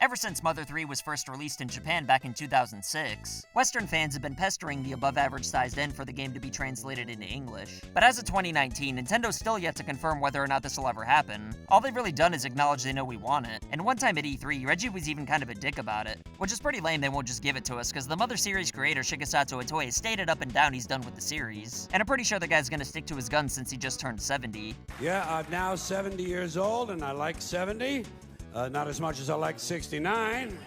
Ever since Mother 3 was first released in Japan back in 2006, Western fans have been pestering the above-average sized end for the game to be translated into English. But as of 2019, Nintendo's still yet to confirm whether or not this will ever happen. All they've really done is acknowledge they know we want it, and one time at E3, Reggie was even kind of a dick about it, which is pretty lame they won't just give it to us, because the Mother series creator Shigesato Itoi has stated up and down he's done with the series, and I'm pretty sure the guy's gonna stick to his guns since he just turned 70. Yeah, I'm now 70 years old, and I like 70. Not as much as I like 69.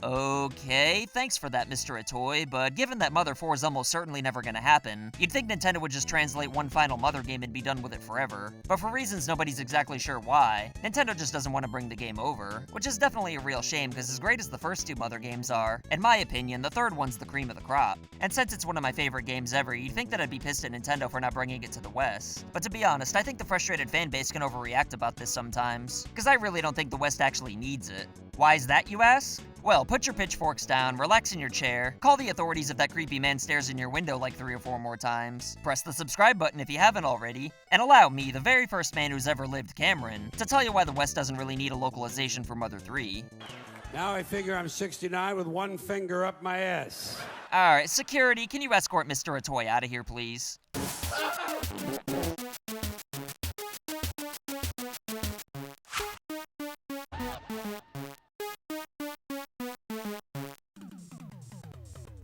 Okay, thanks for that, Mr. Itoi, but given that Mother 4 is almost certainly never gonna happen, you'd think Nintendo would just translate one final Mother game and be done with it forever. But for reasons nobody's exactly sure why, Nintendo just doesn't want to bring the game over, which is definitely a real shame because as great as the first two Mother games are, in my opinion, the third one's the cream of the crop. And since it's one of my favorite games ever, you'd think that I'd be pissed at Nintendo for not bringing it to the West. But to be honest, I think the frustrated fanbase can overreact about this sometimes, because I really don't think the West actually needs it. Why is that, you ask? Well, put your pitchforks down, relax in your chair, call the authorities if that creepy man stares in your window like 3 or 4 more times, press the subscribe button if you haven't already, and allow me, the very first man who's ever lived, Cameron, to tell you why the West doesn't really need a localization for Mother 3. Now I figure I'm 69 with one finger up my ass. Alright, security, can you escort Mr. Itoi out of here, please?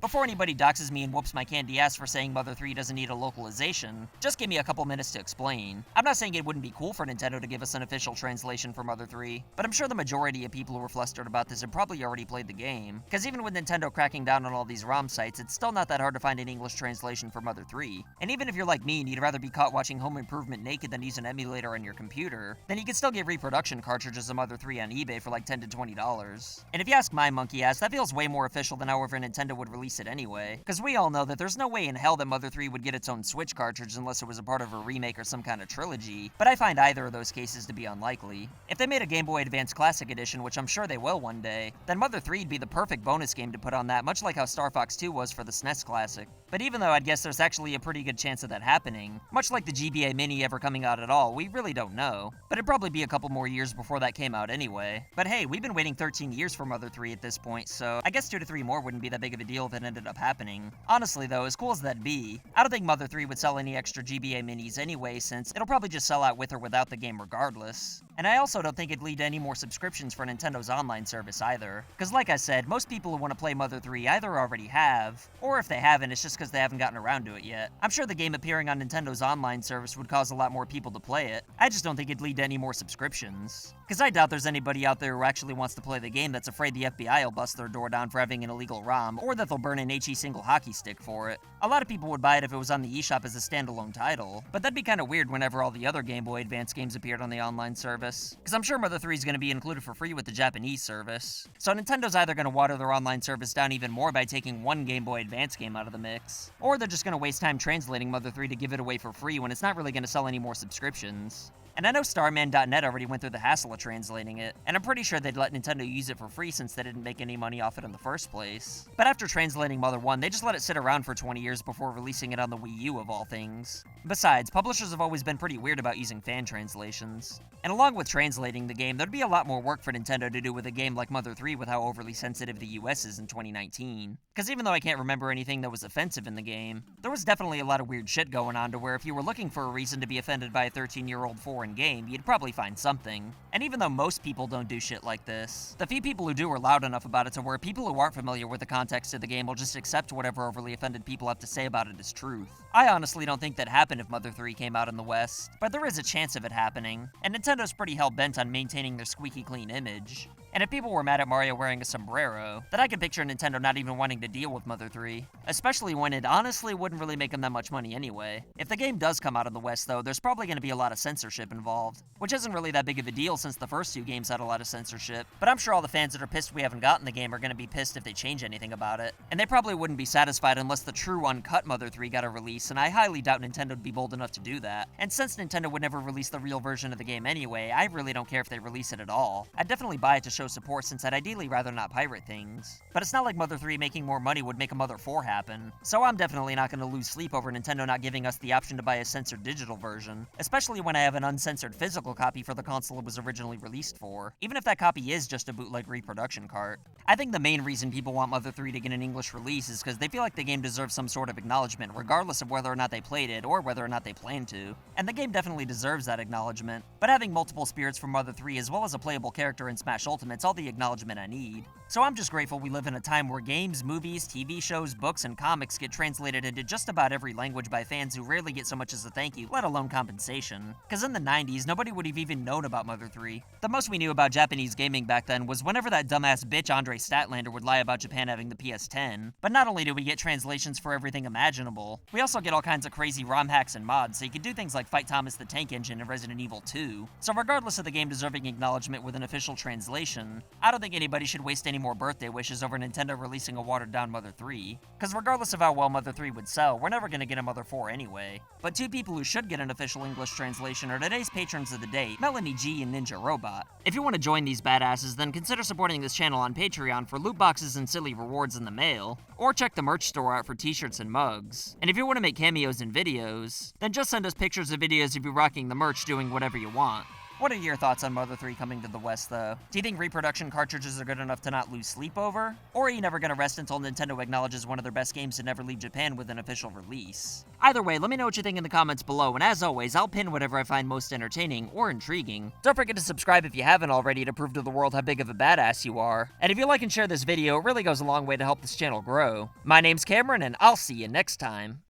Before anybody doxes me and whoops my candy ass for saying Mother 3 doesn't need a localization, just give me a couple minutes to explain. I'm not saying it wouldn't be cool for Nintendo to give us an official translation for Mother 3, but I'm sure the majority of people who were flustered about this have probably already played the game, because even with Nintendo cracking down on all these ROM sites, it's still not that hard to find an English translation for Mother 3. And even if you're like me and you'd rather be caught watching Home Improvement naked than use an emulator on your computer, then you can still get reproduction cartridges of Mother 3 on eBay for like $10 to $20. And if you ask my monkey ass, that feels way more official than however Nintendo would release it anyway, because we all know that there's no way in hell that Mother 3 would get its own Switch cartridge unless it was a part of a remake or some kind of trilogy, but I find either of those cases to be unlikely. If they made a Game Boy Advance Classic Edition, which I'm sure they will one day, then Mother 3'd be the perfect bonus game to put on that, much like how Star Fox 2 was for the SNES Classic. But even though I'd guess there's actually a pretty good chance of that happening, much like the GBA Mini ever coming out at all, we really don't know. But it'd probably be a couple more years before that came out anyway. But hey, we've been waiting 13 years for Mother 3 at this point, so I guess 2 to 3 more wouldn't be that big of a deal if it ended up happening. Honestly though, as cool as that'd be, I don't think Mother 3 would sell any extra GBA Minis anyway, since it'll probably just sell out with or without the game regardless. And I also don't think it'd lead to any more subscriptions for Nintendo's online service either. Because like I said, most people who want to play Mother 3 either already have, or if they haven't, it's just because they haven't gotten around to it yet. I'm sure the game appearing on Nintendo's online service would cause a lot more people to play it. I just don't think it'd lead to any more subscriptions. Because I doubt there's anybody out there who actually wants to play the game that's afraid the FBI will bust their door down for having an illegal ROM, or that they'll burn an HE single hockey stick for it. A lot of people would buy it if it was on the eShop as a standalone title, but that'd be kinda weird whenever all the other Game Boy Advance games appeared on the online service. Because I'm sure Mother 3 is going to be included for free with the Japanese service. So Nintendo's either going to water their online service down even more by taking one Game Boy Advance game out of the mix, or they're just going to waste time translating Mother 3 to give it away for free when it's not really going to sell any more subscriptions. And I know Starman.net already went through the hassle of translating it, and I'm pretty sure they'd let Nintendo use it for free since they didn't make any money off it in the first place. But after translating Mother 1, they just let it sit around for 20 years before releasing it on the Wii U of all things. Besides, publishers have always been pretty weird about using fan translations. And along with translating the game, there'd be a lot more work for Nintendo to do with a game like Mother 3 with how overly sensitive the US is in 2019. Because even though I can't remember anything that was offensive in the game, there was definitely a lot of weird shit going on to where if you were looking for a reason to be offended by a 13-year-old foreign game, you'd probably find something. And even though most people don't do shit like this, the few people who do are loud enough about it to where people who aren't familiar with the context of the game will just accept whatever overly offended people have to say about it as truth. I honestly don't think that happened if Mother 3 came out in the West, but there is a chance of it happening, and Nintendo's pretty hell-bent on maintaining their squeaky clean image. And if people were mad at Mario wearing a sombrero, then I can picture Nintendo not even wanting to deal with Mother 3, especially when it honestly wouldn't really make them that much money anyway. If the game does come out in the West though, there's probably going to be a lot of censorship involved, which isn't really that big of a deal since the first two games had a lot of censorship, but I'm sure all the fans that are pissed we haven't gotten the game are going to be pissed if they change anything about it. And they probably wouldn't be satisfied unless the true uncut Mother 3 got a release, and I highly doubt Nintendo would be bold enough to do that. And since Nintendo would never release the real version of the game anyway, I really don't care if they release it at all. I'd definitely buy it to show show support since I'd ideally rather not pirate things. But it's not like Mother 3 making more money would make a Mother 4 happen, so I'm definitely not going to lose sleep over Nintendo not giving us the option to buy a censored digital version, especially when I have an uncensored physical copy for the console it was originally released for, even if that copy is just a bootleg reproduction cart. I think the main reason people want Mother 3 to get an English release is because they feel like the game deserves some sort of acknowledgement, regardless of whether or not they played it or whether or not they plan to. And the game definitely deserves that acknowledgement, but having multiple spirits from Mother 3 as well as a playable character in Smash Ultimate's all the acknowledgement I need. So I'm just grateful we live in a time where games, movies, TV shows, books, and comics get translated into just about every language by fans who rarely get so much as a thank you, let alone compensation. Cause in the 90s, nobody would have even known about Mother 3. The most we knew about Japanese gaming back then was whenever that dumbass bitch Andre Statlander would lie about Japan having the PS10. But not only do we get translations for everything imaginable, we also get all kinds of crazy ROM hacks and mods, so you can do things like fight Thomas the Tank Engine in Resident Evil 2. So regardless of the game deserving acknowledgement with an official translation, I don't think anybody should waste any more birthday wishes over Nintendo releasing a watered-down Mother 3. Cause regardless of how well Mother 3 would sell, we're never gonna get a Mother 4 anyway. But two people who should get an official English translation are today's patrons of the day, Melanie G and Ninja Robot. If you want to join these badasses, then consider supporting this channel on Patreon for loot boxes and silly rewards in the mail, or check the merch store out for t-shirts and mugs. And if you want to make cameos in videos, then just send us pictures of videos of you rocking the merch doing whatever you want. What are your thoughts on Mother 3 coming to the West, though? Do you think reproduction cartridges are good enough to not lose sleep over? Or are you never gonna rest until Nintendo acknowledges one of their best games to never leave Japan with an official release? Either way, let me know what you think in the comments below, and as always, I'll pin whatever I find most entertaining or intriguing. Don't forget to subscribe if you haven't already to prove to the world how big of a badass you are. And if you like and share this video, it really goes a long way to help this channel grow. My name's Cameron, and I'll see you next time.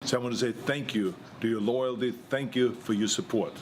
So I want to say thank you to your loyalty. Thank you for your support.